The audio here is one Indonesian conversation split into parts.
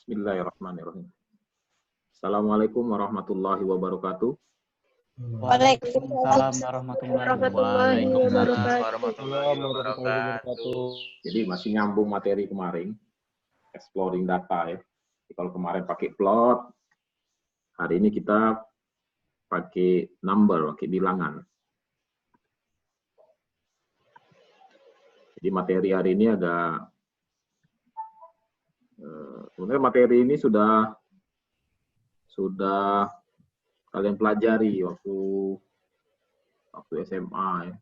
Bismillahirrahmanirrahim. Assalamualaikum warahmatullahi wabarakatuh. Waalaikumsalam warahmatullahi wabarakatuh. Jadi masih nyambung materi kemarin, exploring data ya. Jadi kalau kemarin pakai plot, hari ini kita pakai number, pakai bilangan. Jadi materi hari ini ada, sebenarnya materi ini sudah kalian pelajari waktu SMA ya.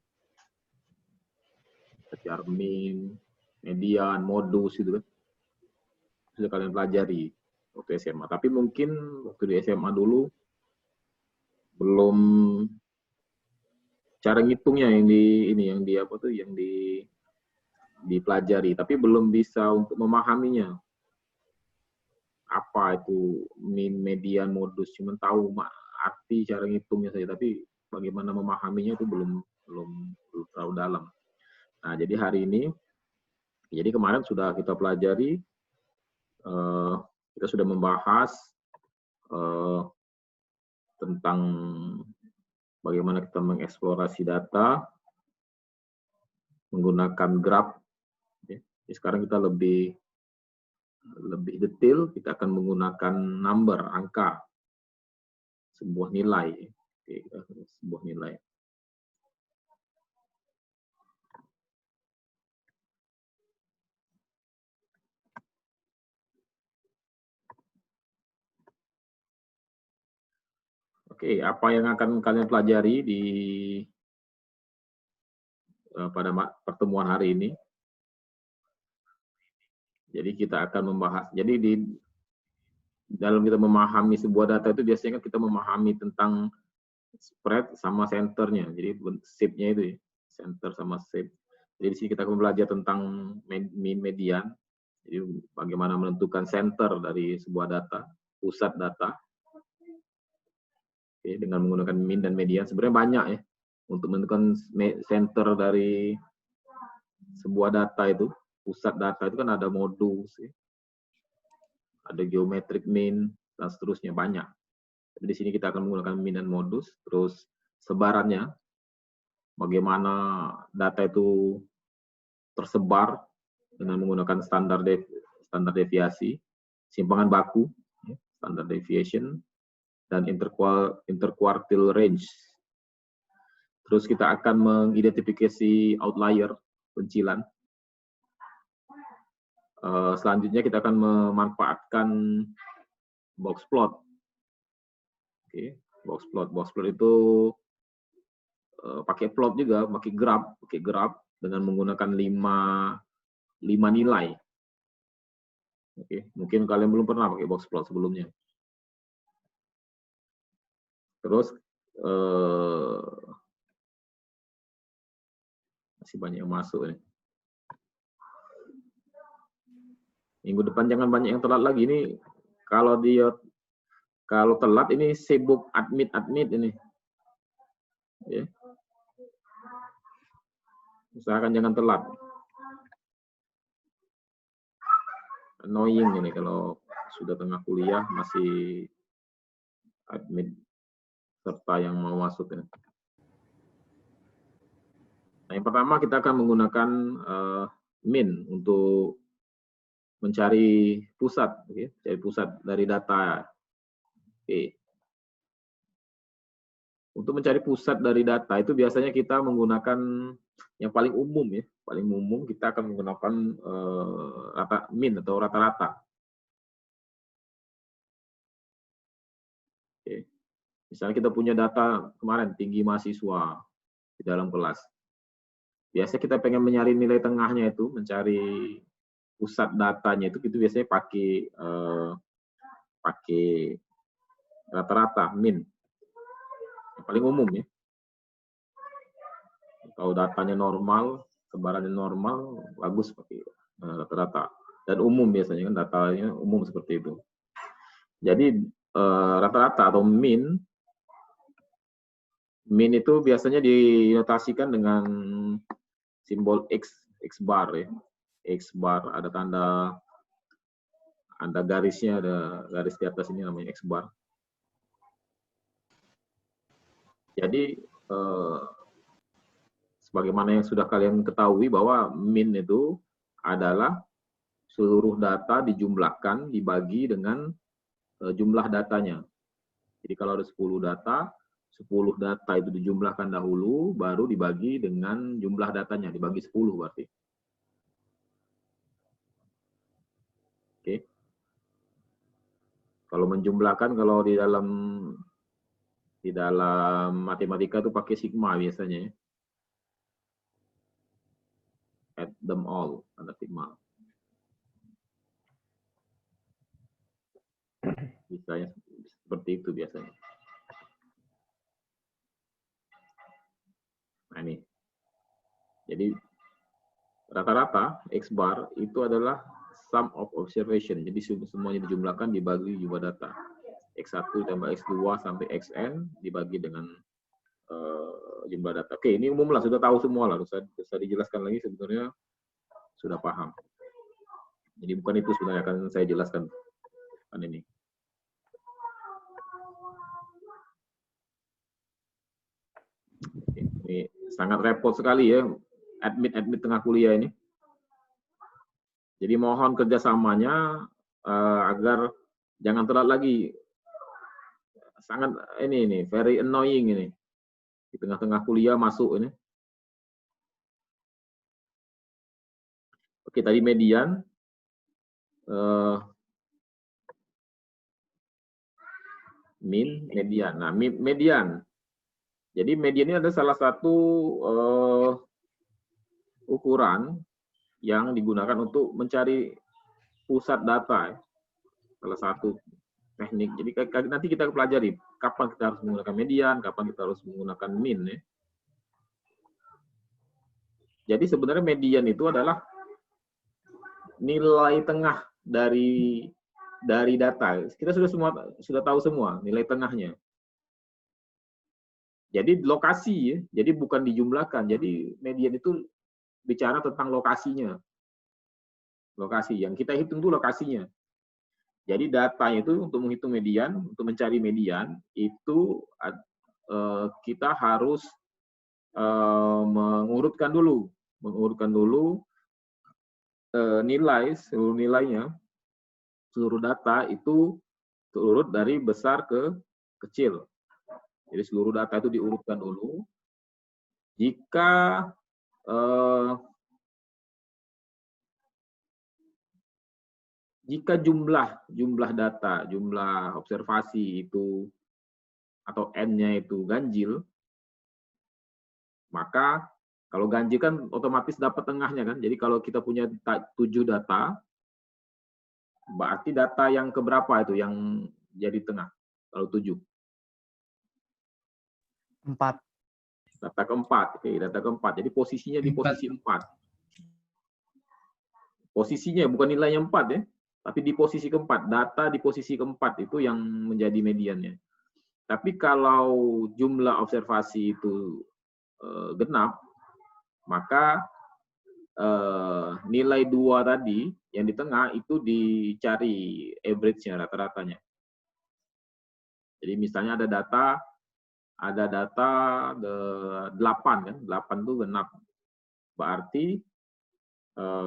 Cermin, median, modus itu kan. Sudah kalian pelajari waktu SMA. Tapi mungkin waktu di SMA dulu belum cara ngitungnya yang dipelajari, tapi belum bisa untuk memahaminya. Apa itu min, median, modus, cuma tahu arti cara ngitungnya saja, tapi bagaimana memahaminya itu belum terlalu dalam. Nah, jadi hari ini, jadi kemarin sudah kita pelajari, kita sudah membahas tentang bagaimana kita mengeksplorasi data menggunakan graph. Jadi sekarang kita lebih detail, kita akan menggunakan number, angka, sebuah nilai. Sebuah nilai. Oke, apa yang akan kalian pelajari pada pertemuan hari ini? Jadi kita akan membahas, jadi dalam kita memahami sebuah data itu biasanya kita memahami tentang spread sama centernya, jadi shape-nya itu ya, center sama shape. Jadi di sini kita akan belajar tentang mean, median, jadi bagaimana menentukan center dari sebuah data, pusat data. Oke, dengan menggunakan mean dan median, sebenarnya banyak ya untuk menentukan center dari sebuah data itu. Pusat data itu kan ada modus, ya. Ada geometric mean, dan seterusnya banyak. Jadi di sini kita akan menggunakan mean dan modus, terus sebarannya, bagaimana data itu tersebar dengan menggunakan standar deviasi, simpangan baku, standard deviation, dan interquartile range. Terus kita akan mengidentifikasi outlier, pencilan. Selanjutnya kita akan memanfaatkan box plot. Oke, box plot. Box plot itu pakai plot juga, pakai graph dengan menggunakan 5 nilai. Oke, mungkin kalian belum pernah pakai box plot sebelumnya. Terus masih banyak yang masuk nih. Minggu depan jangan banyak yang telat lagi. Ini kalau telat ini sibuk admit ini. Ya. Usahakan jangan telat. Annoying ini kalau sudah tengah kuliah masih admit serta yang mau masuk ini. Nah, yang pertama kita akan menggunakan min untuk mencari pusat, cari pusat dari data. Oke. Untuk mencari pusat dari data itu biasanya kita menggunakan yang paling umum ya, paling umum kita akan menggunakan min atau rata-rata. Oke. Misalnya kita punya data kemarin tinggi mahasiswa di dalam kelas. Biasanya kita pengen mencari nilai tengahnya itu, mencari pusat datanya itu biasanya pakai rata-rata min. Yang paling umum ya. Kalau datanya normal, sebarannya normal, bagus pakai rata-rata. Dan umum biasanya kan datanya umum seperti itu. Jadi rata-rata atau min itu biasanya dinotasikan dengan simbol X bar ya. X bar ada tanda Ada garisnya, ada garis di atas ini namanya X bar. Jadi sebagaimana yang sudah kalian ketahui bahwa min itu adalah seluruh data dijumlahkan dibagi dengan jumlah datanya. Jadi kalau ada 10 data, 10 data itu dijumlahkan dahulu, baru dibagi dengan jumlah datanya, dibagi 10 berarti. Oke. Kalau menjumlahkan, kalau di dalam matematika itu pakai sigma biasanya. Add them all, ada sigma. Biasanya seperti itu biasanya. Nah ini. Jadi rata-rata X bar itu adalah sum of observation. Jadi semuanya dijumlahkan dibagi jumlah data. X1 tambah X2 sampai Xn dibagi dengan jumlah data. Oke, ini umum lah, sudah tahu semua lah. Bisa dijelaskan lagi sebenarnya sudah paham. Jadi bukan itu sebenarnya akan saya jelaskan kan ini. Ini sangat repot sekali ya, admit tengah kuliah ini. Jadi mohon kerjasamanya agar jangan telat lagi. Sangat ini very annoying ini. Di tengah-tengah kuliah masuk ini. Oke, tadi median. Min, median. Nah, median. Jadi median ini ada salah satu ukuran yang digunakan untuk mencari pusat data. Salah satu teknik. Jadi nanti kita pelajari kapan kita harus menggunakan median, kapan kita harus menggunakan min. Ya. Jadi sebenarnya median itu adalah nilai tengah dari data. Kita sudah tahu semua nilai tengahnya. Jadi lokasi ya, jadi bukan dijumlahkan. Jadi median itu bicara tentang lokasinya. Lokasi yang kita hitung itu lokasinya. Jadi datanya itu untuk menghitung median, untuk mencari median itu kita harus mengurutkan dulu seluruh nilainya, seluruh data itu terurut dari besar ke kecil. Jadi seluruh data itu diurutkan dulu. Jika jumlah data, jumlah observasi itu atau n-nya itu ganjil, maka kalau ganjil kan otomatis dapat tengahnya kan. Jadi kalau kita punya 7 data, berarti data yang keberapa itu yang jadi tengah? Kalau 7. 4. Data keempat. Oke, data keempat. Jadi posisinya di posisi 4. Posisinya bukan nilainya 4 ya, tapi di posisi keempat. Data di posisi keempat itu yang menjadi mediannya. Tapi kalau jumlah observasi itu genap, maka nilai 2 tadi yang di tengah itu dicari average-nya, rata-ratanya. Jadi misalnya ada data 8 kan, 8 itu genap. Berarti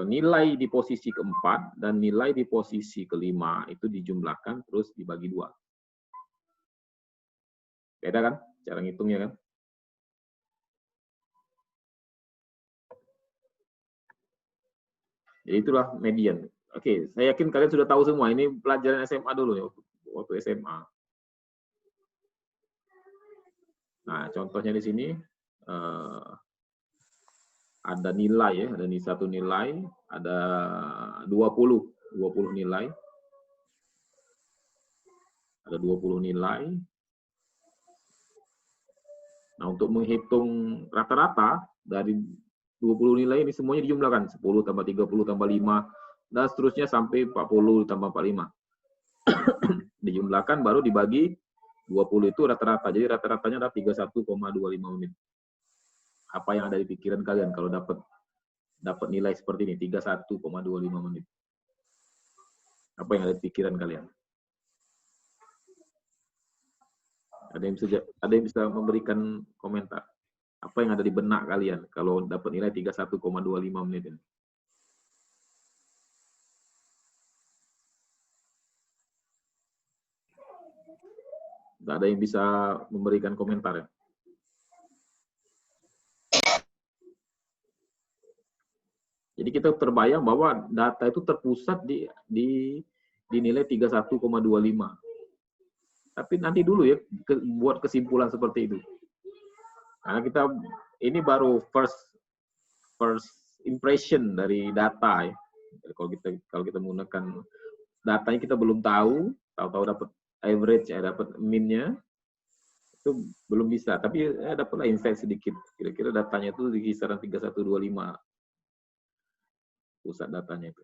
nilai di posisi keempat dan nilai di posisi kelima itu dijumlahkan terus dibagi 2. Beda kan cara ngitungnya kan? Jadi itulah median. Oke, saya yakin kalian sudah tahu semua. Ini pelajaran SMA dulu ya, waktu SMA. Nah, contohnya di sini ada nilai ya, ada satu nilai, ada 20 nilai. Ada 20 nilai. Nah, untuk menghitung rata-rata dari 20 nilai ini semuanya dijumlahkan. 10 tambah 30 tambah 5, dan seterusnya sampai 40 tambah 45. Dijumlahkan baru dibagi 20 itu rata-rata. Jadi rata-ratanya ada 31,25 menit. Apa yang ada di pikiran kalian kalau dapat nilai seperti ini, 31,25 menit? Apa yang ada di pikiran kalian? Ada yang bisa memberikan komentar? Apa yang ada di benak kalian kalau dapat nilai 31,25 menit ini? Tidak ada yang bisa memberikan komentar ya? Jadi kita terbayang bahwa data itu terpusat di nilai 31,25. Tapi nanti dulu ya buat kesimpulan seperti itu. Karena kita ini baru first impression dari data ya. Jadi kalau kita menggunakan datanya kita belum tahu dapat average ya, dapat min-nya itu belum bisa. Tapi ya, dapatlah insight sedikit. Kira-kira datanya itu di kisaran 3125 pusat datanya itu.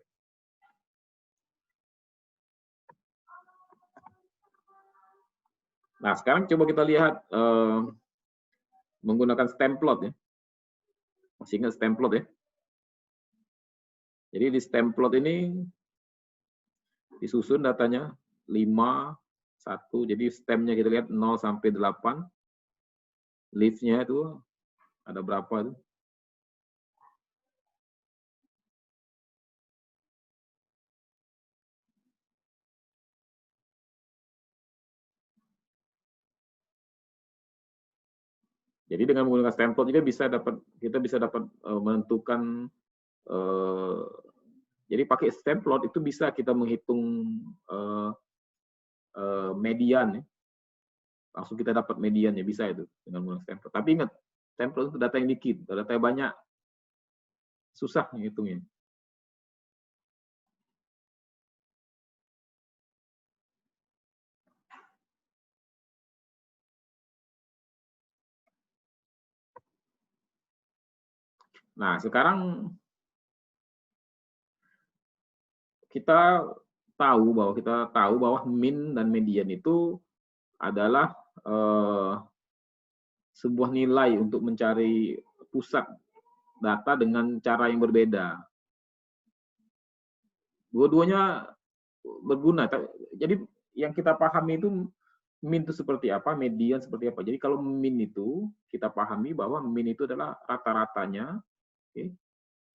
Nah, sekarang coba kita lihat menggunakan stem plot ya. Masih ingat stem plot ya? Jadi di stem plot ini disusun datanya 5, 1. Jadi stemnya kita lihat 0 sampai 8. Leaf-nya itu ada berapa itu? Jadi dengan menggunakan stem plot juga kita bisa dapat menentukan jadi pakai stem plot itu bisa kita menghitung median ya. Langsung kita dapat mediannya, bisa itu dengan menggunakan stem plot. Tapi ingat, stem plot itu data yang dikit, data yang banyak susah menghitungnya. Nah, sekarang kita tahu bahwa min dan median itu adalah sebuah nilai untuk mencari pusat data dengan cara yang berbeda. Dua-duanya berguna. Jadi yang kita pahami itu min itu seperti apa, median seperti apa. Jadi kalau min itu kita pahami bahwa min itu adalah rata-ratanya,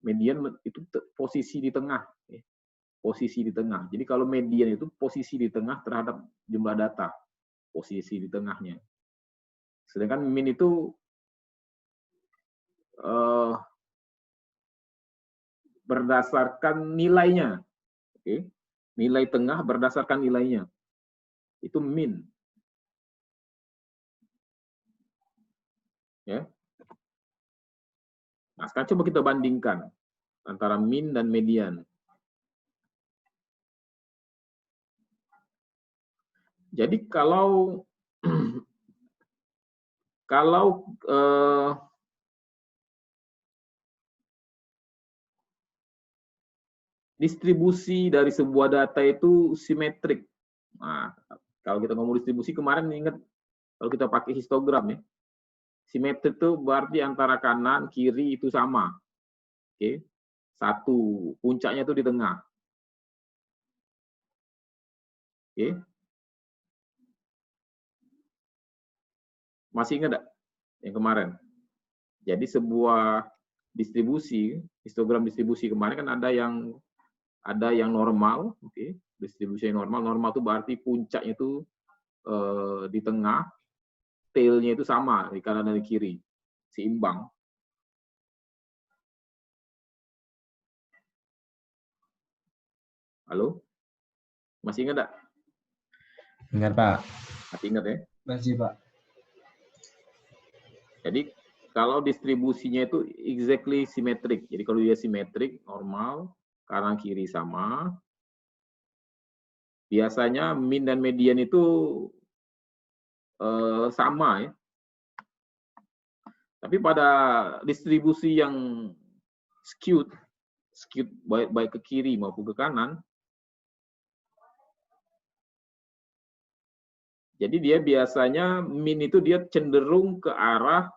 median itu posisi di tengah, posisi di tengah. Jadi kalau median itu posisi di tengah terhadap jumlah data, posisi di tengahnya. Sedangkan min itu berdasarkan nilainya, nilai tengah berdasarkan nilainya, itu min. Ya. Nah, sekarang coba kita bandingkan antara min dan median. Jadi kalau distribusi dari sebuah data itu simetrik. Nah, kalau kita ngomong distribusi kemarin ingat kalau kita pakai histogram ya. Simetrik itu berarti antara kanan kiri itu sama. Oke. Satu, puncaknya itu di tengah. Oke. Masih ingat enggak yang kemarin? Jadi sebuah distribusi, histogram distribusi kemarin kan ada yang normal, oke. Distribusi yang normal. Normal itu berarti puncaknya itu di tengah, tail-nya itu sama di kanan dan di kiri, seimbang. Halo? Masih ingat enggak? Ingat, Pak. Masih ingat ya? Masih, Pak. Jadi kalau distribusinya itu exactly simetrik. Jadi kalau dia simetrik, normal, kanan kiri sama. Biasanya min dan median itu sama ya. Tapi pada distribusi yang skewed baik ke kiri maupun ke kanan, jadi dia biasanya min itu dia cenderung ke arah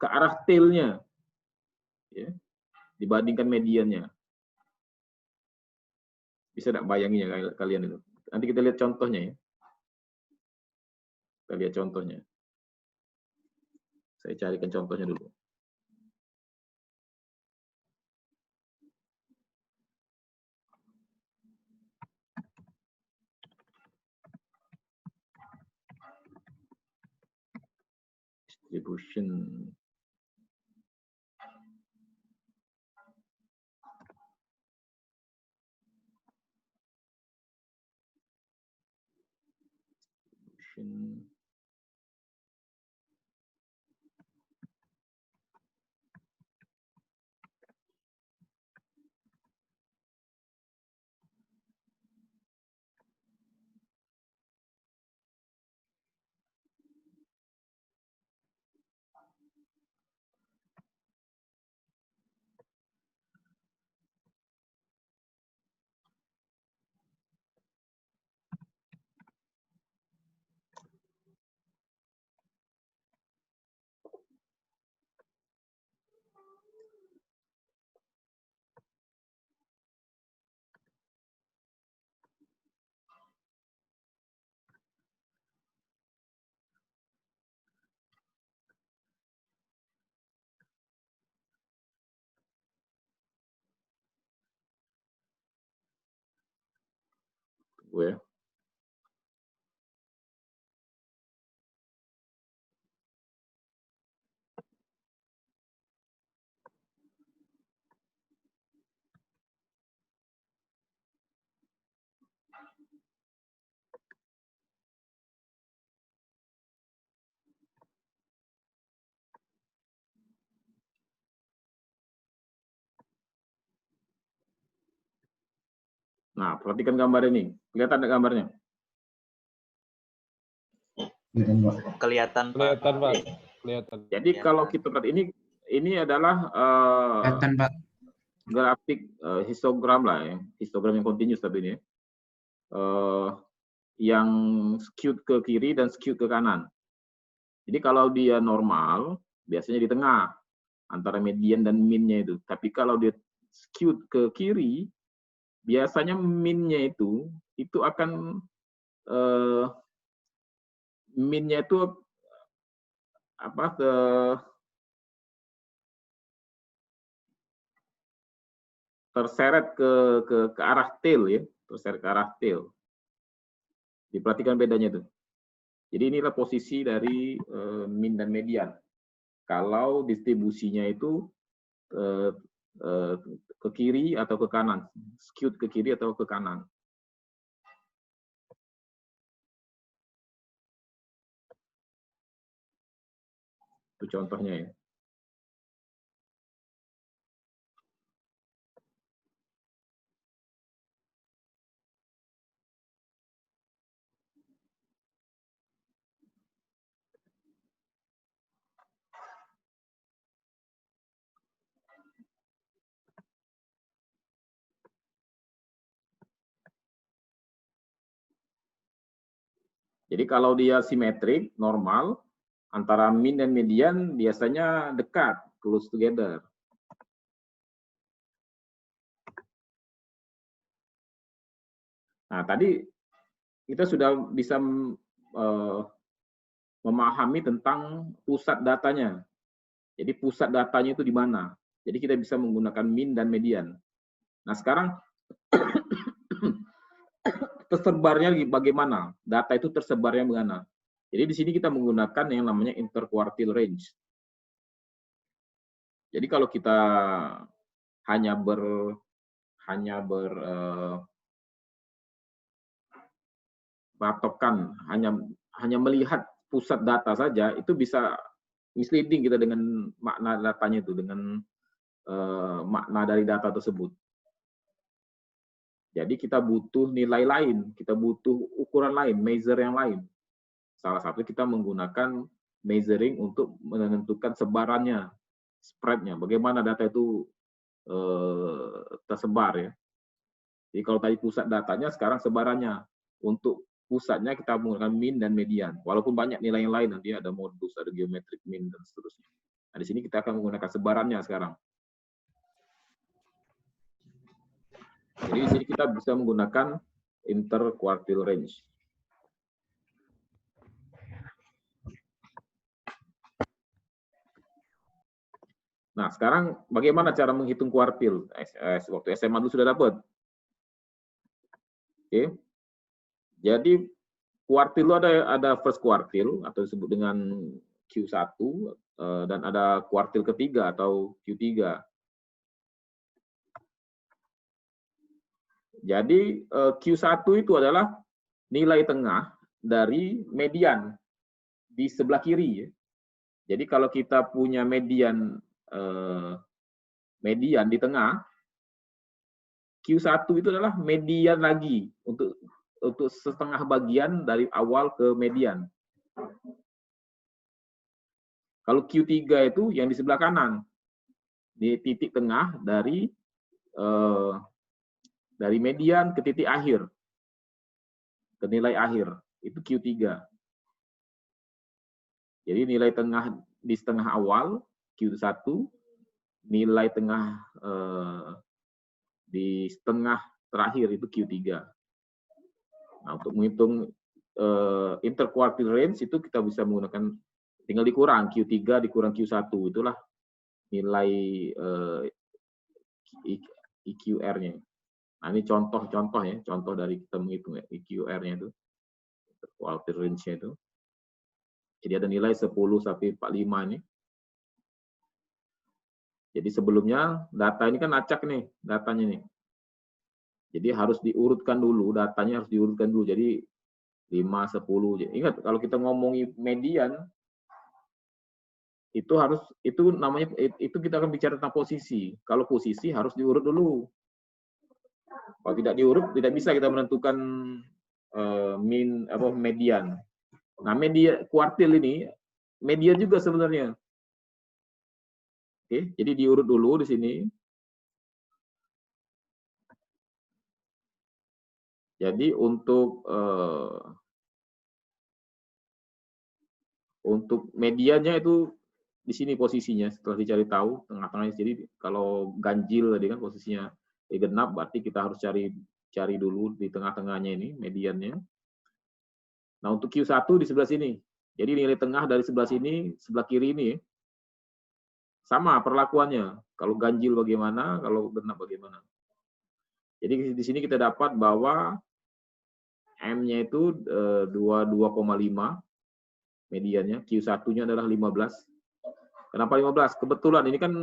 ke arah tail-nya, ya, dibandingkan mediannya. Bisa tidak bayangin ya kalian itu? Nanti kita lihat contohnya ya. Kita lihat contohnya. Saya carikan contohnya dulu. Distribution. Ya. Nah, perhatikan gambar ini. Kelihatan tidak gambarnya? Kelihatan, Pak. Kelihatan, Pak. Kelihatan. Jadi kalau kita lihat ini adalah Kelihatan, Pak. grafik histogram lah ya, histogram yang continuous tapi ini yang skewed ke kiri dan skewed ke kanan. Jadi kalau dia normal, biasanya di tengah antara median dan min-nya itu. Tapi kalau dia skewed ke kiri, biasanya min-nya itu akan min-nya itu apa terseret ke arah tail ya, terseret ke arah tail. Diperhatikan bedanya itu. Jadi inilah posisi dari min dan median. Kalau distribusinya itu ke kiri atau ke kanan, skewed ke kiri atau ke kanan. Itu contohnya ya. Jadi kalau dia simetrik, normal, antara min dan median biasanya dekat, close together. Nah, tadi kita sudah bisa memahami tentang pusat datanya. Jadi pusat datanya itu di mana. Jadi kita bisa menggunakan min dan median. Nah, sekarang tersebarnya bagaimana? Data itu tersebarnya bagaimana? Jadi di sini kita menggunakan yang namanya interquartile range. Jadi kalau kita hanya berpatokan, hanya melihat pusat data saja, itu bisa misleading kita dengan makna datanya itu, dengan makna dari data tersebut. Jadi kita butuh nilai lain, kita butuh ukuran lain, measure yang lain. Salah satu kita menggunakan measuring untuk menentukan sebarannya, spread-nya, bagaimana data itu tersebar ya. Jadi kalau tadi pusat datanya, sekarang sebarannya. Untuk pusatnya kita menggunakan min dan median. Walaupun banyak nilai yang lain, nanti ada modus, ada geometric mean, dan seterusnya. Nah, di sini kita akan menggunakan sebarannya sekarang. Jadi di sini kita bisa menggunakan interquartile range. Nah, sekarang bagaimana cara menghitung kuartil? Waktu SMA dulu sudah dapat. Oke. Jadi kuartil itu ada first kuartil atau disebut dengan Q1 dan ada kuartil ketiga atau Q3. Jadi Q1 itu adalah nilai tengah dari median di sebelah kiri. Jadi kalau kita punya median di tengah, Q1 itu adalah median lagi untuk setengah bagian dari awal ke median. Kalau Q3 itu yang di sebelah kanan, di titik tengah dari median ke titik akhir, ke nilai akhir, itu Q3. Jadi nilai tengah di setengah awal, Q1, nilai tengah di setengah terakhir itu Q3. Nah, untuk menghitung interquartile range itu kita bisa menggunakan, tinggal dikurang Q3 dikurang Q1, itulah nilai EQR-nya. Nah, ini contoh ya, contoh dari kita menghitung ya, EQR-nya itu, interquartile range-nya itu. Jadi ada nilai 10 sampai 45 ini. Jadi sebelumnya data ini kan acak nih, datanya nih. Jadi harus diurutkan dulu, datanya harus diurutkan dulu. Jadi 5, 10. Ingat, kalau kita ngomongi median, itu namanya, itu kita akan bicara tentang posisi. Kalau posisi harus diurut dulu. Kalau tidak diurut, tidak bisa kita menentukan median. Nah, kuartil ini median juga sebenarnya. Oke, jadi diurut dulu di sini. Jadi untuk mediannya itu di sini posisinya setelah dicari tahu tengah-tengahnya. Jadi kalau ganjil tadi kan posisinya genap, berarti kita harus cari dulu di tengah-tengahnya ini mediannya. Nah, untuk Q1 di sebelah sini. Jadi nilai tengah dari sebelah sini, sebelah kiri ini sama perlakuannya. Kalau ganjil bagaimana, kalau genap bagaimana. Jadi di sini kita dapat bahwa M-nya itu 22,5 mediannya, Q1-nya adalah 15. Kenapa 15? Kebetulan ini kan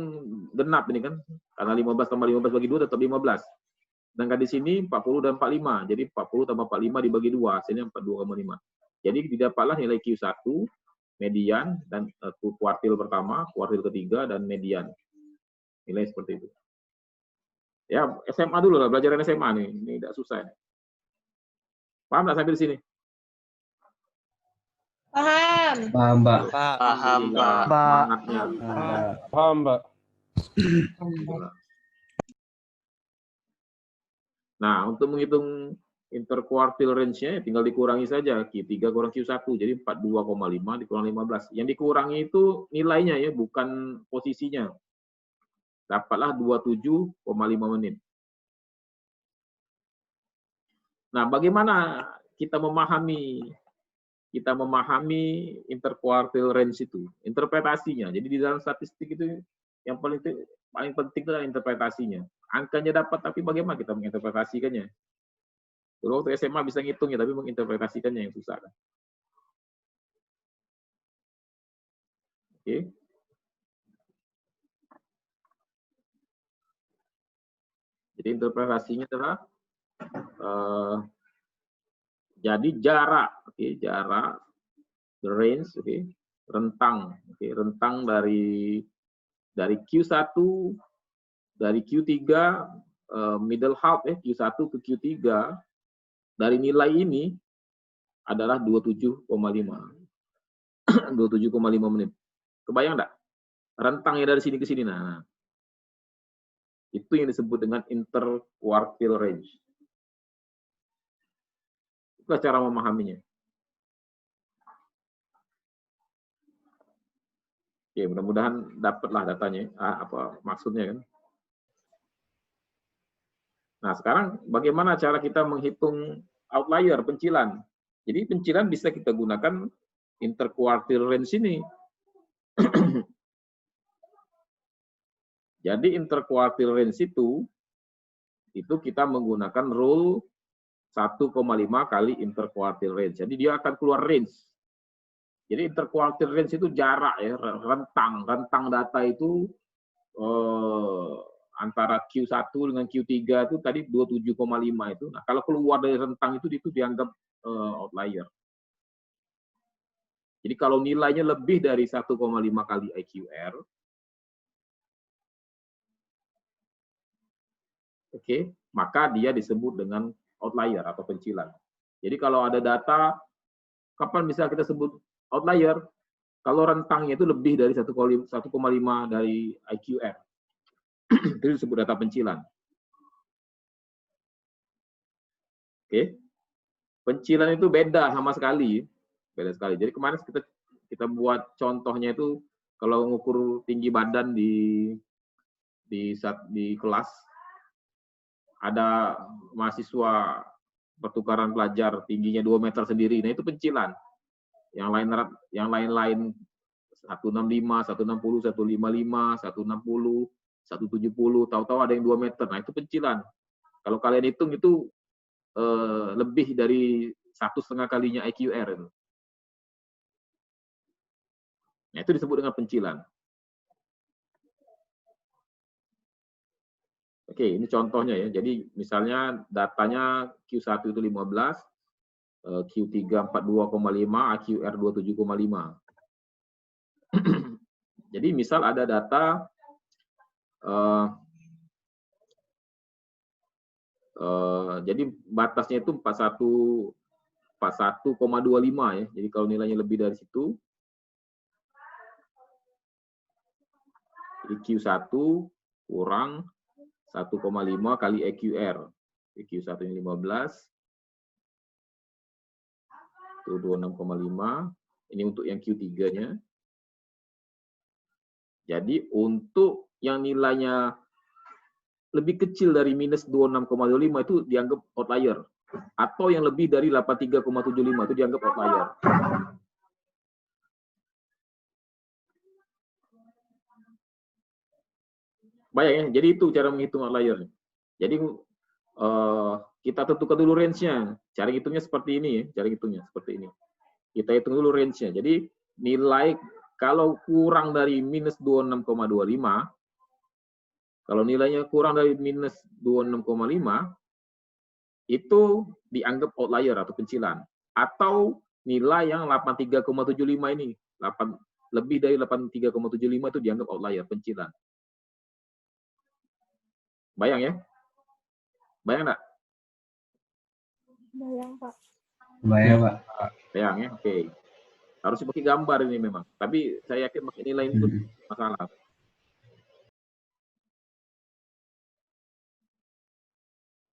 genap ini kan, karena 15 tambah 15 bagi 2 tetap 15. Sedangkan di sini 40 dan 45, jadi 40 tambah 45 dibagi 2, hasilnya 42,5. Jadi didapatlah nilai Q1, median, dan kuartil pertama, kuartil ketiga, dan median. Nilai seperti itu. Ya, SMA dulu lah, belajar SMA nih, ini tidak susah. Paham nggak sampai di sini? Paham. Paham, Mbak. Paham, Pak. Semangatnya. Paham, Mbak. Nah, untuk menghitung interquartile range-nya tinggal dikurangi saja, Q3 kurang Q1, jadi 42,5 dikurang 15. Yang dikurangi itu nilainya ya, bukan posisinya. Dapatlah 27,5 menit. Nah, bagaimana kita memahami interquartile range itu, interpretasinya. Jadi di dalam statistik itu yang paling penting adalah interpretasinya. Angkanya dapat, tapi bagaimana kita menginterpretasikannya? Dulu waktu SMA bisa ngitung ya, tapi menginterpretasikannya yang susah kan. Oke. Jadi interpretasinya adalah jadi jarak, oke, jarak, the range, oke, rentang, oke, rentang dari Q1, dari Q3, middle half ya, Q1 ke Q3, dari nilai ini adalah 27,5 menit. Kebayang enggak? Rentangnya dari sini ke sini. Nah, itu yang disebut dengan interquartile range. Itulah cara memahaminya. Oke, mudah-mudahan dapatlah datanya, apa maksudnya kan. Nah, sekarang bagaimana cara kita menghitung outlier, pencilan? Jadi pencilan bisa kita gunakan interquartile range ini. Jadi interquartile range itu kita menggunakan rule 1,5 kali interquartile range. Jadi dia akan keluar range. Jadi interquartile range itu jarak ya, rentang data itu antara Q1 dengan Q3 itu tadi 27,5 itu. Nah, kalau keluar dari rentang itu dianggap outlier. Jadi kalau nilainya lebih dari 1,5 kali IQR, oke, maka dia disebut dengan outlier atau pencilan. Jadi kalau ada data, kapan bisa kita sebut outlier? Kalau rentangnya itu lebih dari 1,5 dari IQR. Itu disebut data pencilan. Oke. Pencilan itu beda sama sekali. Beda sekali. Jadi kemarin kita buat contohnya itu kalau mengukur tinggi badan di kelas, ada mahasiswa pertukaran pelajar tingginya 2 meter sendiri. Nah, itu pencilan. Yang lain-lain 165, 160, 155, 160, 170, tahu-tahu ada yang 2 meter. Nah, itu pencilan. Kalau kalian hitung itu lebih dari 1,5 kalinya IQR. Nah, itu disebut dengan pencilan. Oke, ini contohnya ya. Jadi misalnya datanya Q1 itu 15, Q3 42,5, IQR 27,5. Jadi misal ada data jadi batasnya itu 41,25 ya. Jadi kalau nilainya lebih dari situ, Q1 kurang 1,5 kali EQR. Q1 ini 15, itu 26,5. Ini untuk yang Q3-nya. Jadi untuk yang nilainya lebih kecil dari minus 26,25 itu dianggap outlier. Atau yang lebih dari 83,75 itu dianggap outlier. Baik ya, jadi itu cara menghitung outlier. Jadi kita tentukan dulu range-nya. Cara hitungnya seperti ini ya, cara hitungnya seperti ini. Kita hitung dulu range-nya. Jadi nilai kalau kurang dari minus 26,25, kalau nilainya kurang dari minus 26,5, itu dianggap outlier atau pencilan. Atau nilai yang 83,75 ini, lebih dari 83,75 itu dianggap outlier, pencilan. Bayang ya? Bayang nggak? Bayang, Pak. Bayang, Pak. Bayang ya? Oke. Harus pakai gambar ini memang. Tapi saya yakin pakai nilai itu masalah.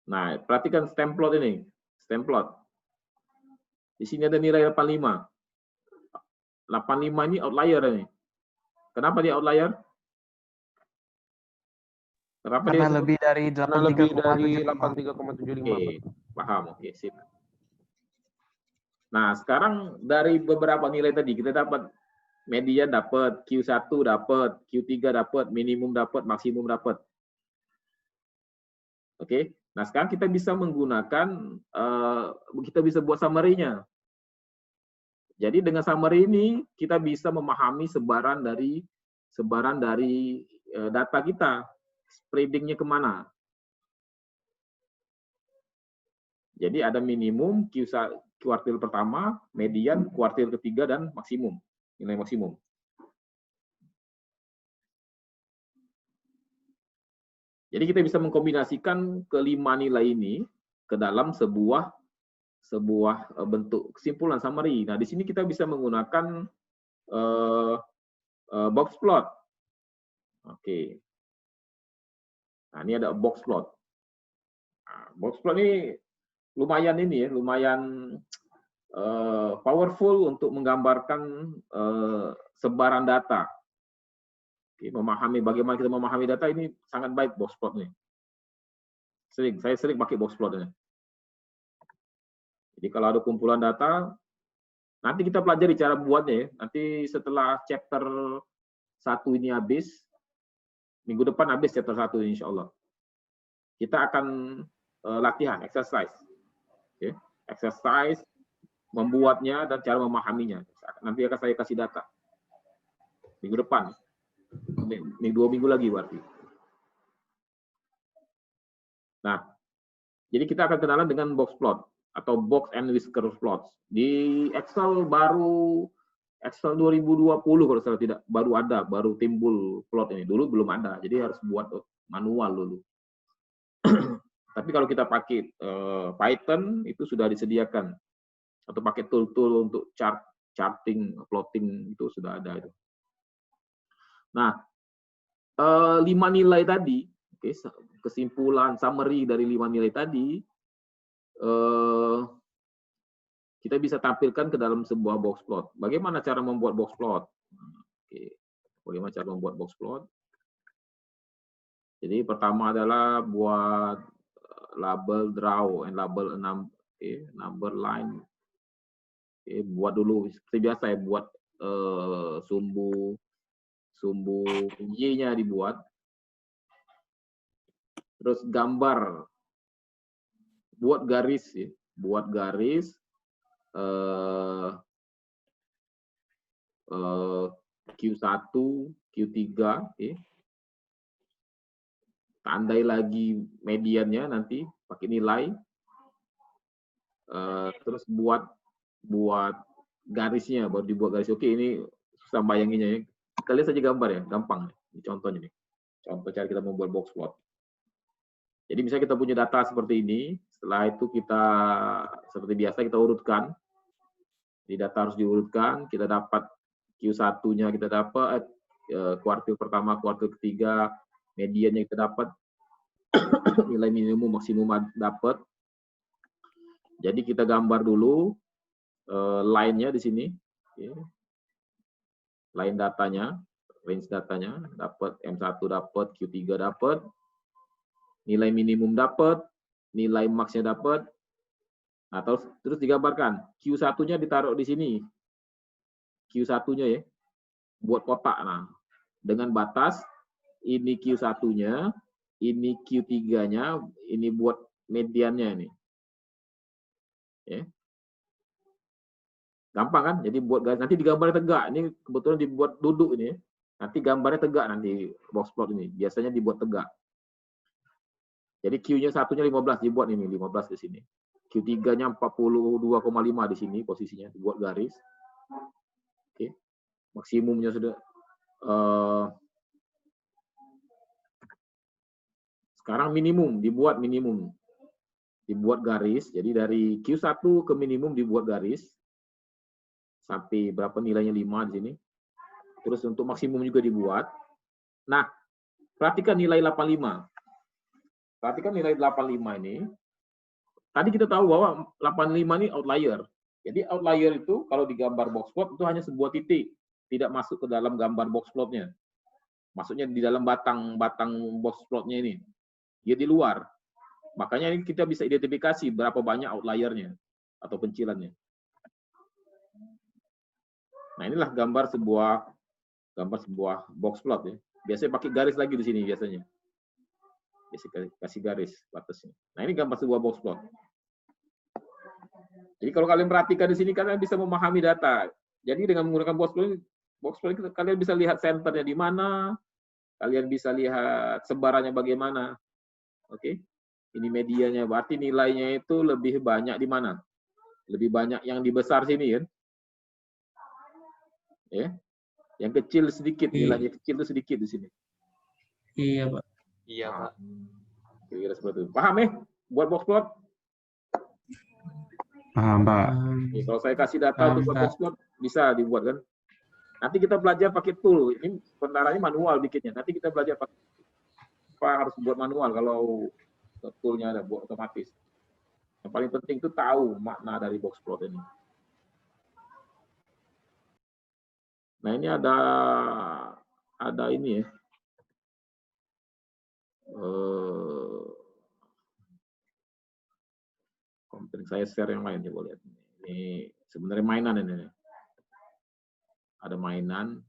Nah, perhatikan stem plot ini. Stem plot. Di sini ada nilai 85. 85 ini outlier ini. Kenapa dia outlier? Karena lebih dari 83,75. Oke, paham. Oke, sip. Nah, sekarang dari beberapa nilai tadi kita dapat median dapat, Q1 dapat, Q3 dapat, minimum dapat, maksimum dapat. Oke. Nah, sekarang kita bisa menggunakan kita bisa buat summary-nya. Jadi dengan summary ini kita bisa memahami sebaran dari data kita, spreading-nya kemana. Jadi ada minimum kuartil pertama, median kuartil ketiga, dan maksimum, nilai maksimum. Jadi kita bisa mengkombinasikan kelima nilai ini ke dalam sebuah bentuk kesimpulan summary. Nah, di sini kita bisa menggunakan box plot. Oke. Nah, ini ada box plot. Nah, box plot ini lumayan powerful untuk menggambarkan sebaran data. Memahami bagaimana kita memahami data ini sangat baik box plot nih. Saya sering pakai box plot ini. Jadi kalau ada kumpulan data, nanti kita pelajari cara buatnya ya. Nanti setelah chapter 1 ini habis, minggu depan habis chapter 1 ini insya Allah. Kita akan latihan, exercise. Okay. Exercise, membuatnya dan cara memahaminya. Nanti akan saya kasih data. Minggu depan. 2 minggu lagi berarti. Nah, jadi kita akan kenalan dengan box plot atau box and whisker plots. Di Excel baru Excel 2020 kalau saya tidak baru timbul plot ini. Dulu belum ada, jadi harus buat manual dulu. Tapi kalau kita pakai Python itu sudah disediakan atau pakai tool-tool untuk charting, plotting itu sudah ada itu. Nah, 5 nilai tadi, kesimpulan summary dari 5 nilai tadi kita bisa tampilkan ke dalam sebuah box plot. Bagaimana cara membuat box plot? Bagaimana cara membuat box plot? Jadi pertama adalah buat label draw and label number line. Buat dulu seperti biasa ya, buat sumbu Y-nya dibuat. Terus gambar, buat garis ya, buat garis Q1, Q3 ya. Tandai lagi mediannya nanti pakai nilai. Terus buat garisnya, baru dibuat garis. Oke, ini susah bayanginnya ya. Kita lihat saja gambar ya, gampang. Ini contohnya nih. Contoh cara kita membuat box plot. Jadi misalnya kita punya data seperti ini, setelah itu kita seperti biasa kita urutkan. Di data harus diurutkan, kita dapat Q1-nya kita dapat, kuartil pertama, kuartil ketiga, mediannya kita dapat, nilai minimum maksimum dapat. Jadi kita gambar dulu line-nya di sini. Line datanya, range datanya, dapat M1 dapat, Q3 dapat, nilai minimum dapat, nilai max-nya dapat. Nah, terus digambarkan. Q1-nya ditaruh di sini. Q1-nya ya. Buat kotak. Nah, dengan batas ini Q1-nya, ini Q3-nya, ini buat mediannya ini. Ya. Gampang kan? Jadi buat nanti digambarnya tegak. Ini kebetulan dibuat duduk ini. Nanti gambarnya tegak nanti box plot ini. Biasanya dibuat tegak. Jadi Q-nya satunya 15 dibuat ini 15 di sini. Q3-nya 42,5 di sini posisinya dibuat garis. Oke. Maksimumnya sudah sekarang minimum dibuat garis. Jadi dari Q1 ke minimum dibuat garis. Sampai berapa nilainya 5 di sini. Terus untuk maksimum juga dibuat. Nah, perhatikan nilai 85. Perhatikan nilai 85 ini. Tadi kita tahu bahwa 85 ini outlier. Jadi outlier itu kalau digambar box plot itu hanya sebuah titik, tidak masuk ke dalam gambar box plotnya. Maksudnya di dalam batang box plotnya ini. Dia di luar. Makanya ini kita bisa identifikasi berapa banyak outliernya atau pencilannya. Nah, inilah gambar sebuah box plot ya. Biasanya pakai garis lagi di sini biasanya. Kasih garis batasnya. Nah, ini gambar sebuah box plot. Jadi kalau kalian perhatikan di sini kalian bisa memahami data. Jadi dengan menggunakan box plot kalian bisa lihat senternya di mana, kalian bisa lihat sebarannya bagaimana. Oke. Ini medianya, berarti nilainya itu lebih banyak di mana? Lebih banyak yang di besar sini kan? Ya. Yang kecil sedikit, nilainya kecil itu sedikit di sini. Iya, Pak. Iya, Pak. Kira-kira seperti itu. Paham ya? Buat box plot? Paham, Pak. Nih, kalau saya kasih data untuk buat box plot, bisa dibuat kan? Nanti kita belajar pakai tool. Ini sebenarnya manual bikinnya. Nanti kita belajar pakai apa harus buat manual kalau toolnya ada buat otomatis. Yang paling penting itu tahu makna dari box plot ini. Nah, ini ada ada ini ya. Komputer saya share yang lain, coba lihat. Ini sebenarnya mainan ini. Ada mainan.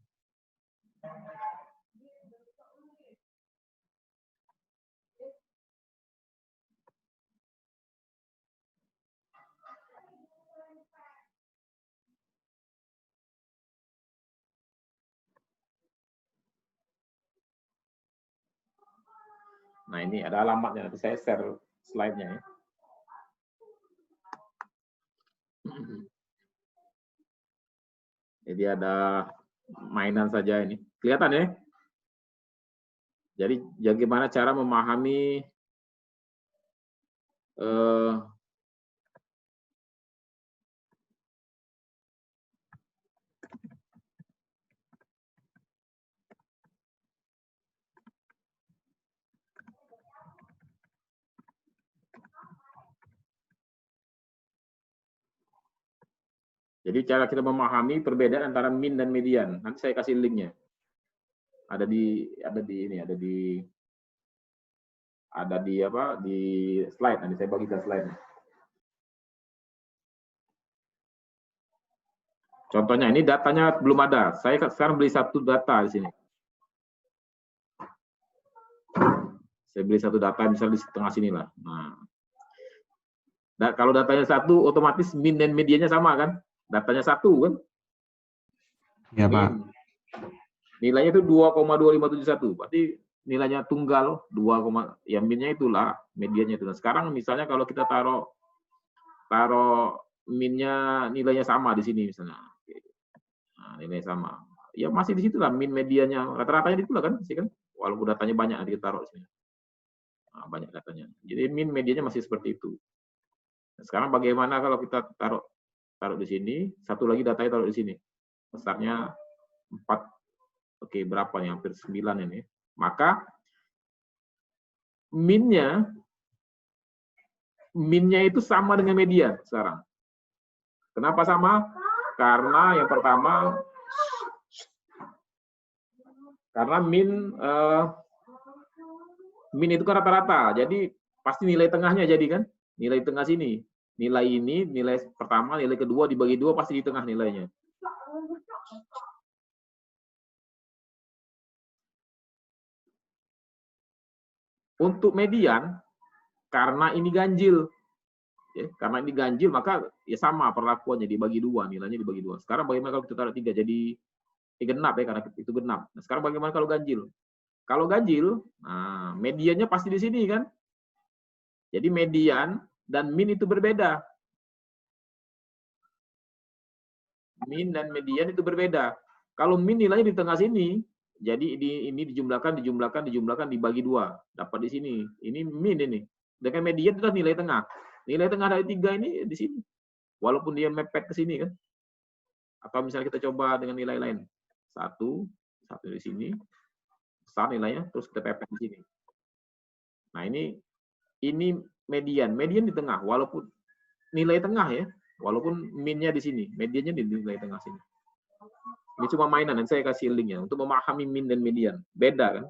Nah, ini ada alamatnya, nanti saya share slide-nya ya. Jadi ada mainan saja ini. Kelihatan ya? Jadi bagaimana cara memahami jadi cara kita memahami perbedaan antara min dan median. Nanti saya kasih linknya. Ada di slide. Nanti saya bagikan slide. Contohnya ini datanya belum ada. Saya sekarang beli satu data di sini. Saya beli satu data misalnya di tengah sini lah. Nah, kalau datanya satu, otomatis min dan mediannya sama kan? Datanya satu kan? Ya, Pak. Nilainya itu 2,2571. Berarti nilainya tunggal 2, ya minnya itulah, mediannya itu. Nah, sekarang misalnya kalau kita taruh minnya nilainya sama di sini misalnya. Nah, nilai sama. Ya masih di situ lah min mediannya. Rata-ratanya di situ lah kan, sih kan? Walaupun datanya banyak kita taruh di sini. Nah, banyak datanya. Jadi min mediannya masih seperti itu. Nah, sekarang bagaimana kalau kita taruh di sini, satu lagi datanya taruh di sini. Besarnya 4. Oke, berapa nih? Hampir 9 ini. Maka minnya itu sama dengan median sekarang. Kenapa sama? Karena yang pertama, karena min itu kan rata-rata, jadi pasti nilai tengahnya jadi kan? Nilai tengah sini. Nilai ini, nilai pertama, nilai kedua dibagi 2 pasti di tengah nilainya. Untuk median, karena ini ganjil, ya, karena ini ganjil maka ya sama perlakuannya dibagi 2, nilainya dibagi 2. Sekarang bagaimana kalau kita taruh 3 jadi genap ya, karena itu genap. Nah, sekarang bagaimana kalau ganjil? Kalau ganjil, nah, mediannya pasti di sini kan? Jadi median dan min itu berbeda. Min dan median itu berbeda. Kalau min nilainya di tengah sini, jadi ini dijumlahkan dibagi 2, dapat di sini. Ini min ini. Dengan median itu nilai tengah. Nilai tengah dari 3 ini di sini. Walaupun dia mepet ke sini kan. Atau misalnya kita coba dengan nilai lain. 1 di sini. Besar nilainya, terus kita pepet di sini. Nah, ini median. Median di tengah, walaupun nilai tengah ya. Walaupun minnya di sini, mediannya di nilai tengah sini. Ini cuma mainan, dan saya kasih linknya untuk memahami min dan median. Beda kan?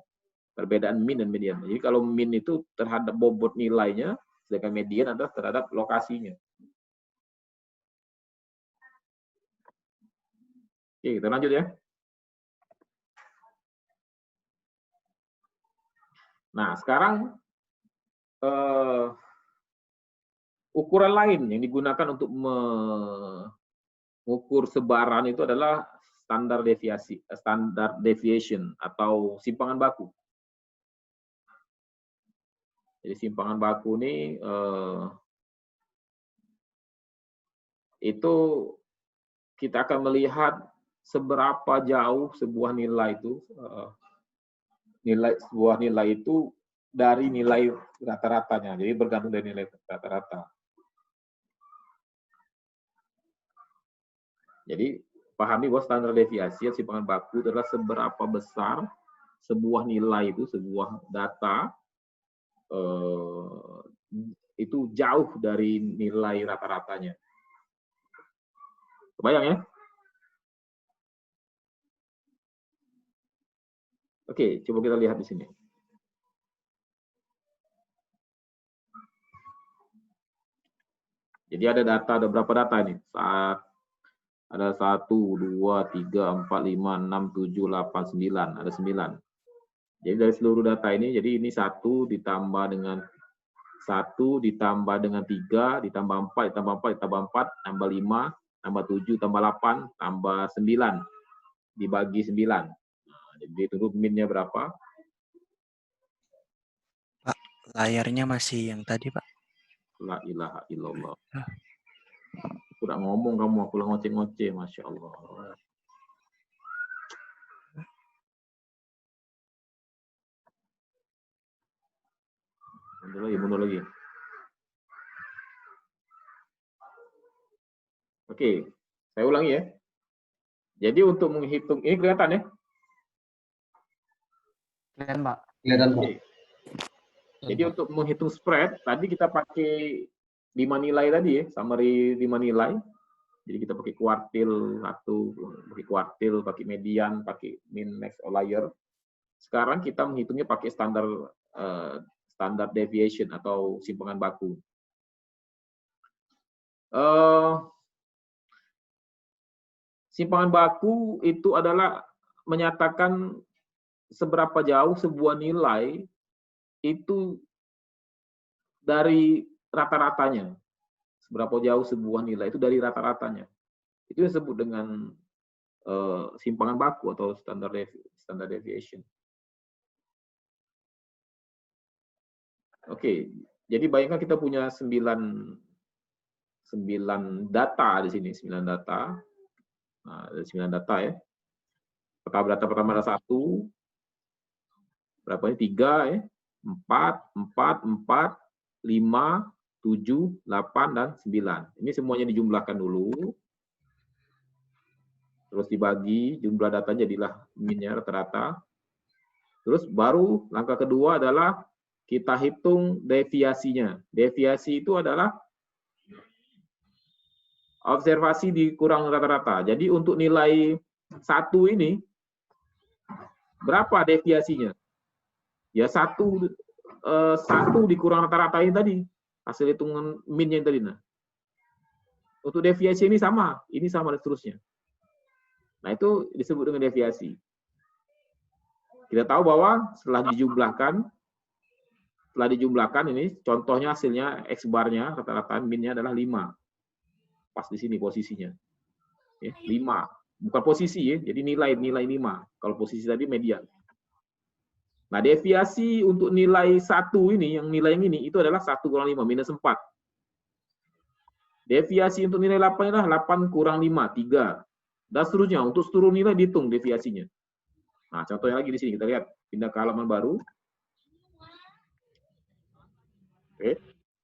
Perbedaan min dan median. Jadi kalau min itu terhadap bobot nilainya, sedangkan median adalah terhadap lokasinya. Oke, kita lanjut ya. Nah, sekarang ukuran lain yang digunakan untuk mengukur sebaran itu adalah standar deviation atau simpangan baku. Jadi simpangan baku ini itu kita akan melihat seberapa jauh sebuah nilai itu dari nilai rata-ratanya. Jadi bergantung dari nilai rata-rata. Jadi pahami bahwa standar deviasi simpangan baku adalah seberapa besar sebuah nilai itu, sebuah data itu jauh dari nilai rata-ratanya. Kebayang ya? Oke, coba kita lihat di sini. Jadi ada data, ada berapa data ini? Ada 1, 2, 3, 4, 5, 6, 7, 8, 9. Ada 9. Jadi dari seluruh data ini, jadi ini 1 ditambah dengan 1 ditambah dengan 3, ditambah 4, ditambah 4, ditambah 4, tambah 5, tambah 7, tambah 8, tambah 9. Dibagi 9. Nah, jadi itu min-nya berapa? Pak, layarnya masih yang tadi, Pak. La ilaha illallah. Aku udah ngomong kamu, aku lah ngoceh-ngoceh, Masya Allah. Mundur lagi. Oke, saya ulangi ya. Jadi untuk menghitung, ini kelihatan ya? Kelihatan, Pak. Kelihatan, Pak. Oke. Jadi untuk menghitung spread, tadi kita pakai 5 nilai tadi ya, summary 5 nilai. Jadi kita pakai kuartil 1, pakai kuartil, pakai median, pakai min, max, outlier. Sekarang kita menghitungnya pakai standar standar deviation atau simpangan baku. Simpangan baku itu adalah menyatakan seberapa jauh sebuah nilai itu dari rata-ratanya. Seberapa jauh sebuah nilai itu dari rata-ratanya. Itu disebut dengan simpangan baku atau standar deviation. Oke, jadi bayangkan kita punya 9 data di sini, 9 data. Nah, ada 9 data ya. Data pertama ada 1, berapa ini? 3 ya. 4, 5, 7, 8, dan 9. Ini semuanya dijumlahkan dulu. Terus dibagi, jumlah datanya jadilah min-nya rata-rata. Terus baru langkah kedua adalah kita hitung deviasinya. Deviasi itu adalah observasi dikurang rata-rata. Jadi untuk nilai 1 ini, berapa deviasinya? Ya 1 dikurang rata-rata ini tadi. Hasil hitungan min-nya tadi. Nah. Untuk deviasi ini sama dan seterusnya. Nah, itu disebut dengan deviasi. Kita tahu bahwa setelah dijumlahkan ini, contohnya hasilnya X bar-nya, rata-rata min-nya adalah 5. Pas di sini posisinya. Ya, 5. Bukan posisi ya, jadi nilai 5. Kalau posisi tadi median. Nah, deviasi untuk nilai 1 ini, yang nilai yang ini, itu adalah 1 kurang 5, minus 4. Deviasi untuk nilai 8 adalah 8 kurang 5, 3. Dan seterusnya, untuk seluruh nilai dihitung deviasinya. Nah, contohnya lagi di sini, kita lihat. Pindah ke halaman baru. Oke.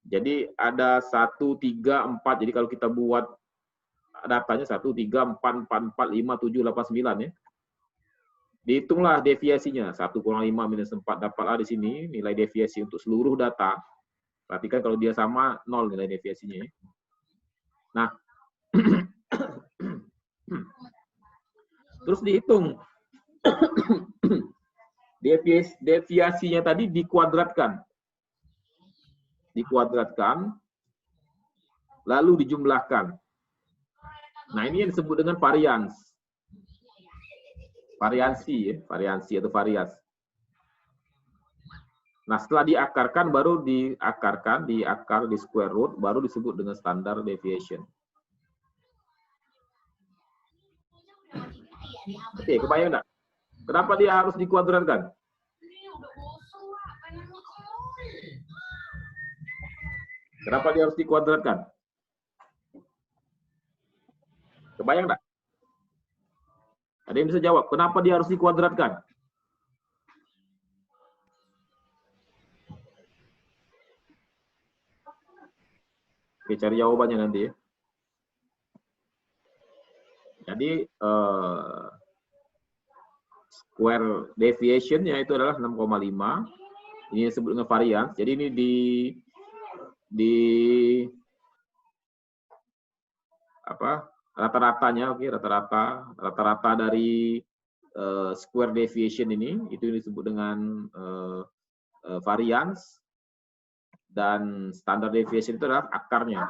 Jadi ada 1, 3, 4. Jadi kalau kita buat datanya 1, 3, 4, 4, 4, 5, 7, 8, 9 ya. Dihitunglah deviasinya. 1 kurang 5 minus 4 dapatlah di sini nilai deviasi untuk seluruh data. Perhatikan kalau dia sama 0 nilai deviasinya ya. Nah, terus dihitung. Deviasinya tadi dikuadratkan. Lalu dijumlahkan. Nah, ini yang disebut dengan varians. Variasi atau varias. Nah, setelah diakarkan, baru diakar di square root, baru disebut dengan standard deviation. Oke, kebayang enggak? Kenapa dia harus dikuadratkan? Kenapa dia harus dikuadratkan? Kebayang enggak? Ada yang bisa jawab, kenapa dia harus dikuadratkan? Oke, cari jawabannya nanti ya. Jadi, square deviation-nya itu adalah 6,5. Ini disebut dengan varians. Jadi ini rata-ratanya, oke, rata-rata dari square deviation ini, itu disebut dengan variance, dan standard deviation itu adalah akarnya.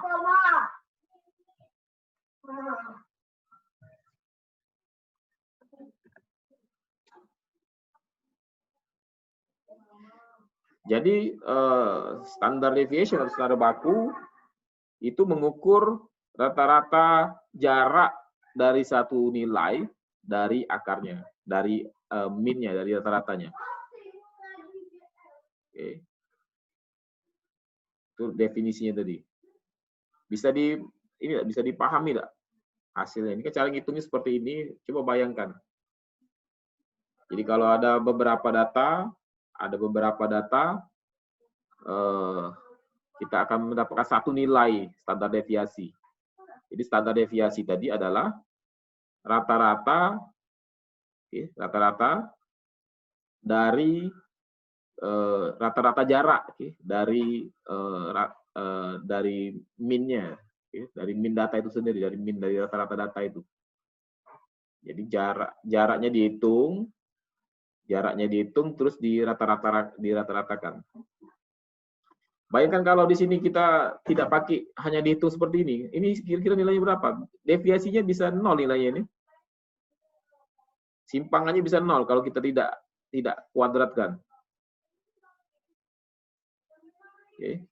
Jadi standard deviation atau standar baku itu mengukur rata-rata jarak dari satu nilai dari akarnya, dari min-nya, dari rata-ratanya. Oke. Itu definisinya tadi. Bisa dipahami enggak hasilnya? Ini kan cara ngitungnya seperti ini, coba bayangkan. Jadi kalau ada beberapa data, kita akan mendapatkan satu nilai standar deviasi. Jadi standar deviasi tadi adalah rata-rata dari rata-rata jarak dari min-nya, dari min data itu sendiri, dari rata-rata data itu. Jadi jaraknya dihitung terus dirata-ratakan. Bayangkan kalau di sini kita tidak pakai, hanya dihitung seperti ini kira-kira nilainya berapa? Deviasinya bisa 0 nilainya ini. Simpangannya bisa 0 kalau kita tidak kuadratkan. Oke.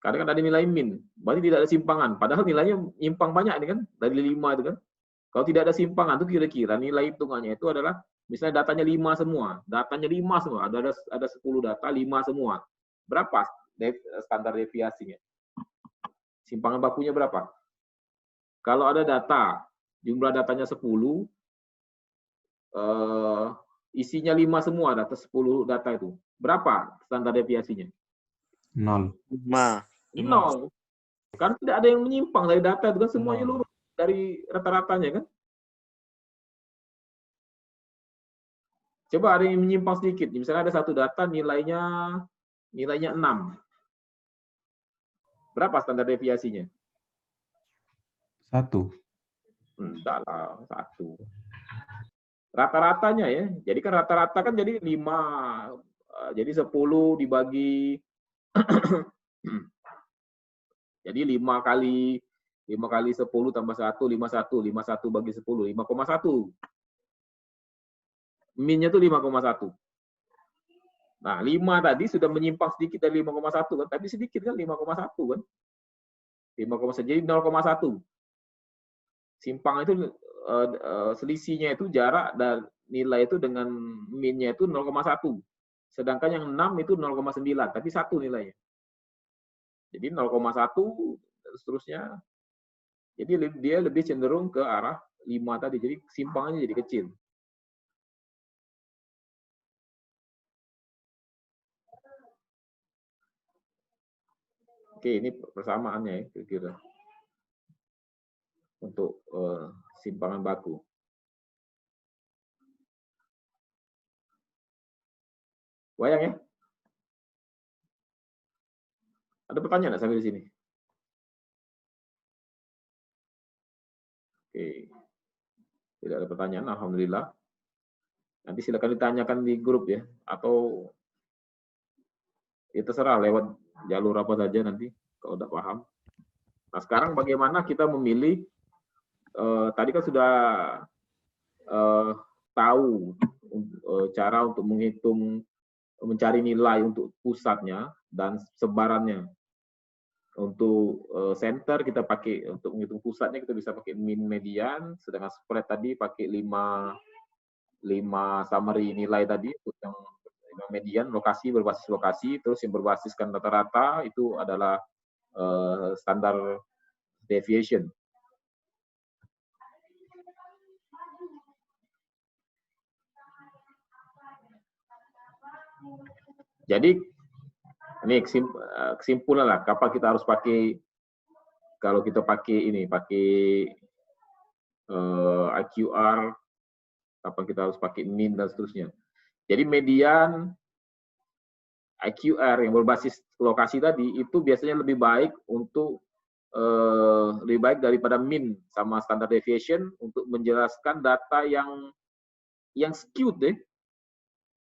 Karena kan ada nilai min, berarti tidak ada simpangan. Padahal nilainya nyimpang banyak ini kan, dari 5 itu kan. Kalau tidak ada simpangan itu kira-kira nilai hitungannya itu adalah misalnya datanya 5 semua, ada 10 data 5 semua. Berapa standar deviasinya? Simpangan bakunya berapa? Kalau ada data, jumlah datanya 10, isinya 5 semua, 10 data itu. Berapa standar deviasinya? 0. 0. Karena tidak ada yang menyimpang dari data itu kan, semuanya lurus dari rata-ratanya kan. Coba ada yang menyimpang sedikit. Misalnya ada satu data nilainya 6. Berapa standar deviasinya? 1. Enggak lah, 1. Rata-ratanya ya. Jadi kan rata-rata kan jadi 5. Jadi 10 dibagi jadi 5 kali 10 tambah 1, 51 bagi 10, 5,1. Min-nya tuh 5,1. Nah, 5 tadi sudah menyimpang sedikit dari 5,1 kan, tapi sedikit kan 5,1 kan. 5,1 jadi 0,1. Simpang itu selisihnya itu jarak dan nilai itu dengan min-nya itu 0,1. Sedangkan yang 6 itu 0,9, tapi 1 nilainya. Jadi 0,1 dan seterusnya. Jadi dia lebih cenderung ke arah 5 tadi. Jadi simpangannya jadi kecil. Oke, ini persamaannya ya kira-kira untuk simpangan baku. Bayang ya? Ada pertanyaan nggak sampai di sini? Oke, tidak ada pertanyaan, alhamdulillah. Nanti silakan ditanyakan di grup ya, atau ya terserah lewat jalur apa saja nanti kalau udah paham. Nah sekarang bagaimana kita memilih? Tadi kan sudah tahu cara untuk menghitung, mencari nilai untuk pusatnya dan sebarannya. Untuk center kita pakai, untuk menghitung pusatnya kita bisa pakai min median, sedangkan spread tadi pakai 5 summary nilai tadi untuk yang median lokasi berbasis lokasi, terus yang berbasiskan rata-rata itu adalah standar deviation. Jadi ini kesimpulan lah, kapan kita harus pakai, kalau kita pakai ini, pakai IQR, kapan kita harus pakai min dan seterusnya. Jadi median IQR yang berbasis lokasi tadi itu biasanya lebih baik untuk lebih baik daripada min sama standard deviation untuk menjelaskan data yang yang skewed deh.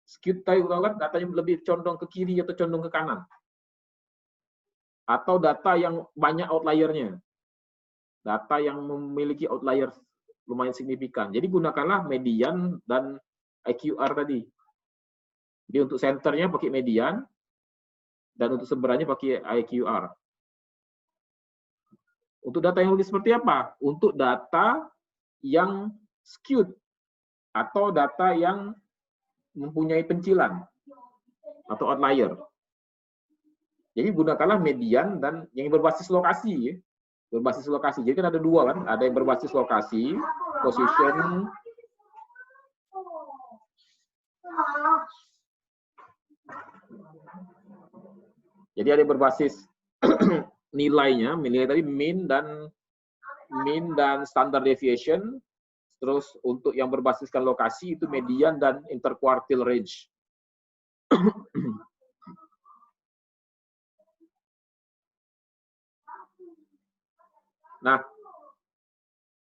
Skewed tahu kan datanya lebih condong ke kiri atau condong ke kanan. Atau data yang banyak outliernya. Data yang memiliki outlier lumayan signifikan. Jadi gunakanlah median dan IQR tadi. Jadi untuk senternya pakai median, dan untuk seberangnya pakai IQR. Untuk data yang lebih seperti apa? Untuk data yang skewed atau data yang mempunyai pencilan atau outlier. Jadi gunakanlah median dan yang berbasis lokasi, ya. Berbasis lokasi. Jadi kan ada dua kan, ada yang berbasis lokasi, position, jadi ada yang berbasis nilai tadi mean dan standard deviation. Terus untuk yang berbasiskan lokasi itu median dan interquartile range. Nah,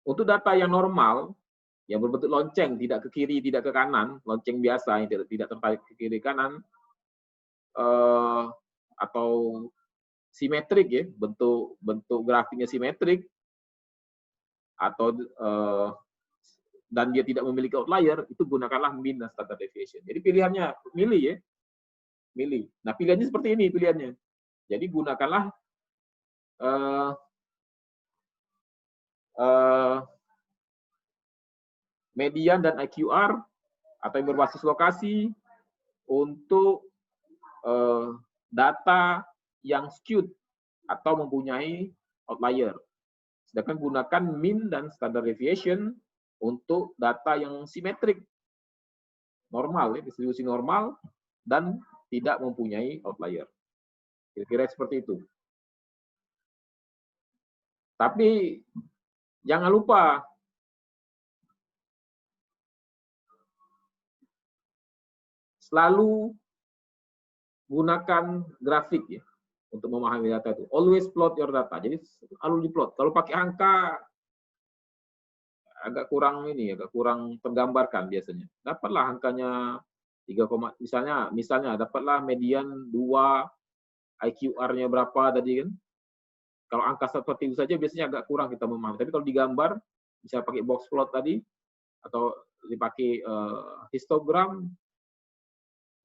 untuk data yang normal, yang berbentuk lonceng, tidak ke kiri, tidak ke kanan, lonceng biasa yang tidak tertarik ke kiri kanan, atau simetrik ya, bentuk grafiknya simetrik, atau dan dia tidak memiliki outlier, itu gunakanlah mean dan standard deviation. Jadi pilihannya milih ya, milih. Nah pilihannya seperti ini pilihannya. Jadi gunakanlah median dan IQR atau yang berbasis lokasi untuk data yang skewed atau mempunyai outlier. Sedangkan gunakan mean dan standard deviation untuk data yang simetrik, normal, ya, distribusi normal, dan tidak mempunyai outlier. Kira-kira seperti itu. Tapi jangan lupa selalu gunakan grafik ya untuk memahami data itu. Always plot your data. Jadi selalu diplot. Kalau pakai angka agak kurang tergambarkan biasanya. Dapatlah angkanya 3, misalnya dapatlah median 2, IQR-nya berapa tadi kan. Kalau angka seperti itu saja biasanya agak kurang kita memahami. Tapi kalau digambar, bisa pakai box plot tadi, atau dipakai histogram,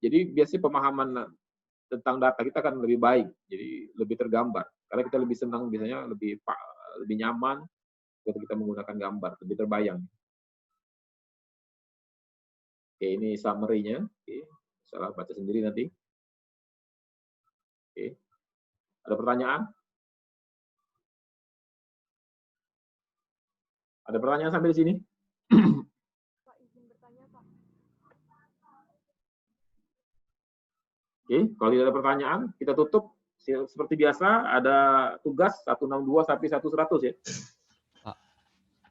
jadi biasanya pemahaman tentang data kita kan lebih baik, jadi lebih tergambar. Karena kita lebih senang biasanya, lebih nyaman ketika kita menggunakan gambar, lebih terbayang. Oke, ini summary-nya. Oke, salah baca sendiri nanti. Oke. Ada pertanyaan? Ada pertanyaan sampai di sini? Pak, izin bertanya, Pak. Oke, kalau tidak ada pertanyaan, kita tutup. Seperti biasa, ada tugas 162 sampai 100 ya.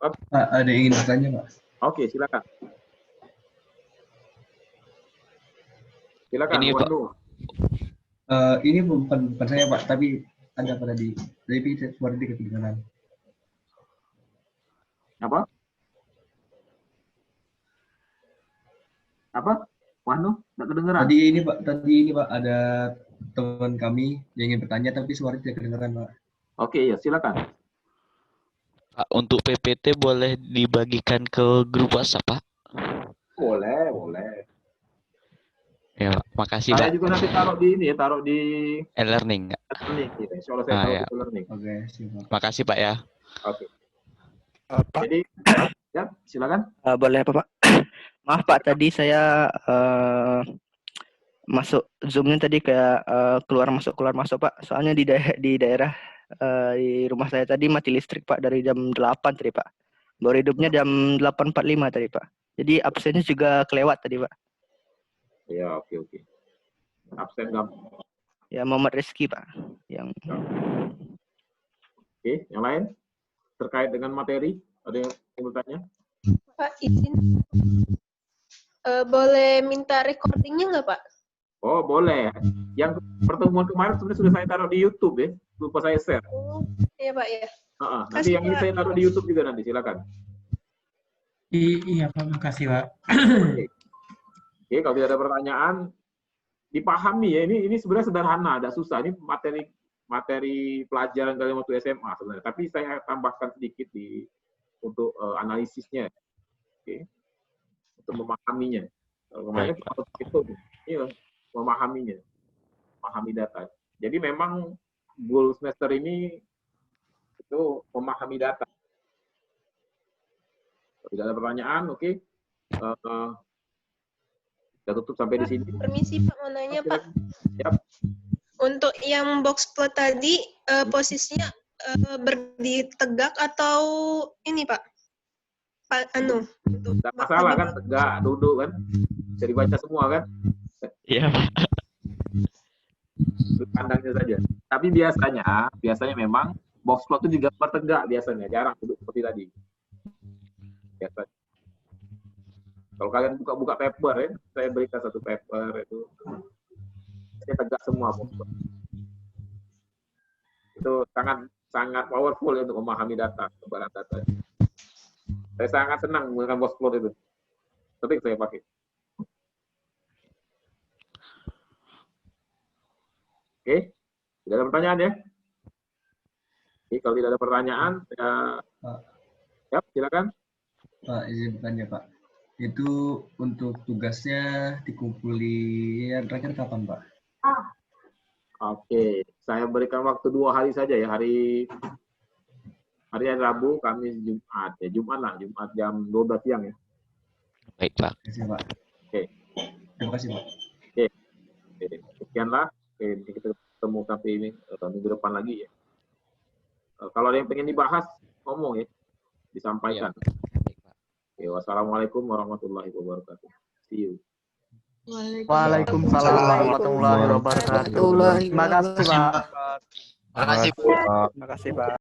Pak, ada yang ingin bertanya, Pak? Oke, silakan. Silakan, Ini, Pak. Ini bukan saya, Pak, tapi ada pada di suara di ketinggalan. Apa? Wahnu, nggak kedengeran. Tadi ini Pak, ada teman kami yang ingin bertanya tapi suara tidak kedengeran, Pak. Oke, ya silakan. Pak, untuk PPT boleh dibagikan ke grup WhatsApp, Pak? Boleh. Ya, Pak. Makasih, Saya Pak. juga nanti taruh di E-learning. e-learning. Insya Allah saya taruh ya. di e-learning. Oke, siap. Makasih, Pak ya. Oke. Pak, Jadi, ya silakan. boleh apa Pak? Maaf Pak, tadi saya masuk Zoom-nya tadi kayak keluar masuk Pak. Soalnya di daerah di rumah saya tadi mati listrik Pak dari jam 8 tadi Pak. Baru hidupnya jam 8.45 tadi Pak. Jadi absennya juga kelewat tadi Pak. Ya, oke. Absen nggak? Ya Muhammad Rizky Pak. Yang Oke, yang lain terkait dengan materi, ada yang bertanya? Pak, izin. Boleh minta recordingnya nggak, Pak? Oh, boleh. Yang pertemuan kemarin sebenarnya sudah saya taruh di YouTube ya. Lupa saya share. Oh, iya Pak ya. Nanti yang ini saya taruh di YouTube juga nanti, silakan. Iya Pak, makasih Pak. Oke, kalau tidak ada pertanyaan, dipahami ya. Ini sebenarnya sederhana, ada susah. Ini materi pelajaran dari waktu SMA sebenarnya. Tapi saya tambahkan sedikit untuk analisisnya, oke, untuk memahaminya. Kalau kemarin itu iya, memahami data. Jadi memang goal semester ini itu memahami data. Kalau tidak ada pertanyaan, oke. Kita tutup sampai di sini. Permisi Pak, mau nanya Pak. Siap. Untuk yang box plot tadi, posisinya berdiri tegak atau ini Pak? Tidak masalah kan, tegak, duduk kan. Bisa dibaca semua kan. Iya, Pak. Sudut pandangnya saja. Tapi biasanya memang box plot itu digambar tegak biasanya, jarang duduk seperti tadi. Biasa. Kalau kalian buka paper ya, saya berikan satu paper itu, saya tegak semua box plot. Itu sangat powerful ya untuk memahami data, kebaran data. Saya sangat senang menggunakan box plot itu. Sering saya pakai. Oke, tidak ada pertanyaan ya? Oke, kalau tidak ada pertanyaan, ya, silakan. Pak, izin bertanya Pak. Itu untuk tugasnya dikumpuli yang terakhir kapan Pak? Oke, saya berikan waktu 2 hari saja ya, hari Rabu, Kamis, Jumat. Ya, Jumat jam 12 siang ya. Baik, Pak. Terima kasih Pak. Oke. Terima kasih Pak. Oke, sekianlah. Oke, kita ketemu sampai ini minggu depan lagi ya. Kalau ada yang pengen dibahas, ngomong ya, disampaikan. Baik, Pak. Oke, wassalamualaikum warahmatullahi wabarakatuh. See you. Waalaikumsalam warahmatullahi wabarakatuh. Terima kasih Pak. Makasih, Terima kasih Pak.